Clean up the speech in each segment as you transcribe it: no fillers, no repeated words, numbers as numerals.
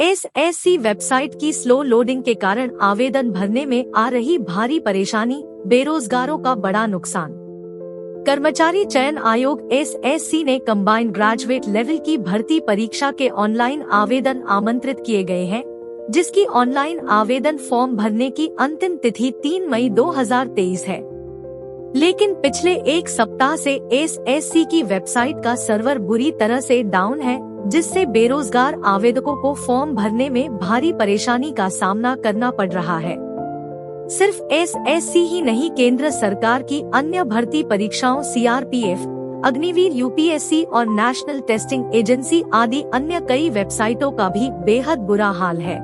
SSC website की slow loading के कारण आवेदन भरने में आ रही भारी परेशानी, बेरोजगारों का बड़ा नुकसान। कर्मचारी चयन आयोग एसएससी ने कंबाइंड ग्रेजुएट लेवल की भर्ती परीक्षा के ऑनलाइन आवेदन आमंत्रित किए गए हैं, जिसकी ऑनलाइन आवेदन फॉर्म भरने की अंतिम तिथि 3 मई 2023 है। लेकिन पिछले एक सप्ताह से एसएससी की वेबसाइट का सर्वर बुरी तरह से डाउन है, जिससे बेरोजगार आवेदकों को फॉर्म भरने में भारी परेशानी का सामना करना पड़ रहा है। सिर्फ एसएससी ही नहीं, केंद्र सरकार की अन्य भर्ती परीक्षाओं सीआरपीएफ, अग्निवीर, यूपीएससी और नेशनल टेस्टिंग एजेंसी आदि अन्य कई वेबसाइटों का भी बेहद बुरा हाल है।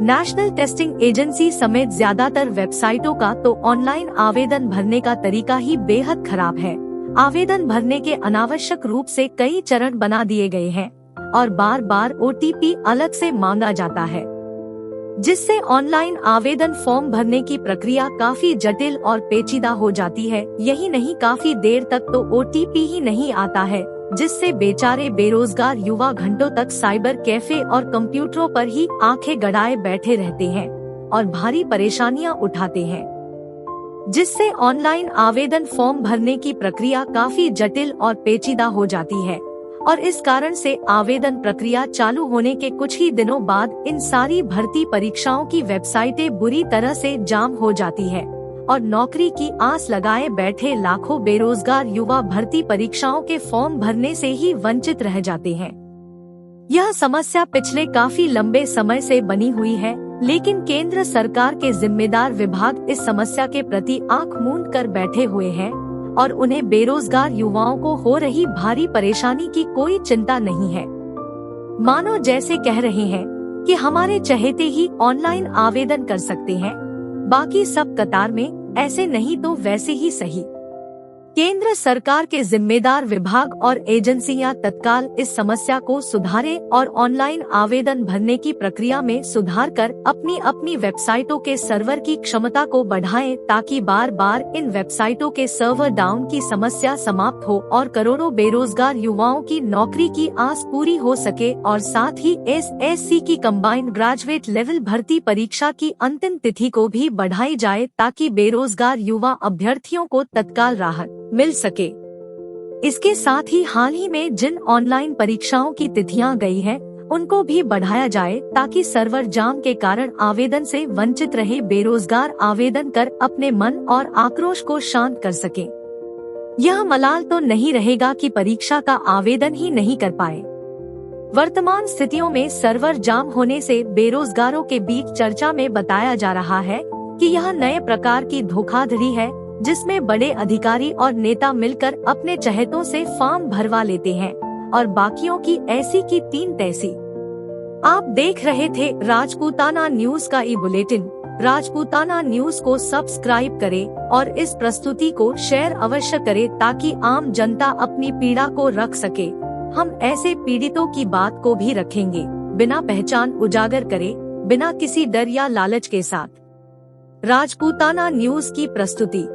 नेशनल टेस्टिंग एजेंसी समेत ज्यादातर वेबसाइटों का तो ऑनलाइन आवेदन भरने का तरीका ही बेहद खराब है। आवेदन भरने के अनावश्यक रूप से कई चरण बना दिए गए हैं और बार बार ओटीपी अलग से मांगा जाता है, जिससे ऑनलाइन आवेदन फॉर्म भरने की प्रक्रिया काफी जटिल और पेचीदा हो जाती है। यही नहीं, काफी देर तक तो ओटीपी ही नहीं आता है, जिससे बेचारे बेरोजगार युवा घंटों तक साइबर कैफे और कंप्यूटरों पर ही आंखें गड़ाए बैठे रहते हैं और भारी परेशानियां उठाते हैं, जिससे ऑनलाइन आवेदन फॉर्म भरने की प्रक्रिया काफी जटिल और पेचीदा हो जाती है। और इस कारण से आवेदन प्रक्रिया चालू होने के कुछ ही दिनों बाद इन सारी भर्ती परीक्षाओं की वेबसाइटें बुरी तरह से जाम हो जाती है और नौकरी की आस लगाए बैठे लाखों बेरोजगार युवा भर्ती परीक्षाओं के फॉर्म भरने से ही वंचित रह जाते हैं। यह समस्या पिछले काफी लंबे समय से बनी हुई है, लेकिन केंद्र सरकार के जिम्मेदार विभाग इस समस्या के प्रति आंख मूंद कर बैठे हुए हैं और उन्हें बेरोजगार युवाओं को हो रही भारी परेशानी की कोई चिंता नहीं है। मानो जैसे कह रहे हैं कि हमारे चहेते ही ऑनलाइन आवेदन कर सकते हैं, बाकी सब कतार में, ऐसे नहीं तो वैसे ही सही। केंद्र सरकार के जिम्मेदार विभाग और एजेंसियां तत्काल इस समस्या को सुधारें और ऑनलाइन आवेदन भरने की प्रक्रिया में सुधार कर अपनी अपनी वेबसाइटों के सर्वर की क्षमता को बढ़ाएं, ताकि बार बार इन वेबसाइटों के सर्वर डाउन की समस्या समाप्त हो और करोड़ों बेरोजगार युवाओं की नौकरी की आस पूरी हो सके। और साथ ही एसएससी की कंबाइंड ग्रेजुएट लेवल भर्ती परीक्षा की अंतिम तिथि को भी बढ़ाई जाए, ताकि बेरोजगार युवा अभ्यर्थियों को तत्काल राहत मिल सके। इसके साथ ही हाल ही में जिन ऑनलाइन परीक्षाओं की तिथियां गई हैं, उनको भी बढ़ाया जाए, ताकि सर्वर जाम के कारण आवेदन से वंचित रहे बेरोजगार आवेदन कर अपने मन और आक्रोश को शांत कर सके। यह मलाल तो नहीं रहेगा कि परीक्षा का आवेदन ही नहीं कर पाए। वर्तमान स्थितियों में सर्वर जाम होने से बेरोजगारों के बीच चर्चा में बताया जा रहा है कि यह नए प्रकार की धोखाधड़ी है, जिसमें बड़े अधिकारी और नेता मिलकर अपने चहेतों से फॉर्म भरवा लेते हैं और बाकियों की ऐसी की तीन तैसी। आप देख रहे थे राजपूताना न्यूज का ई बुलेटिन। राजपूताना न्यूज को सब्सक्राइब करें और इस प्रस्तुति को शेयर अवश्य करें, ताकि आम जनता अपनी पीड़ा को रख सके। हम ऐसे पीड़ितों की बात को भी रखेंगे, बिना पहचान उजागर करे, बिना किसी डर या लालच के साथ। राजपूताना न्यूज की प्रस्तुति।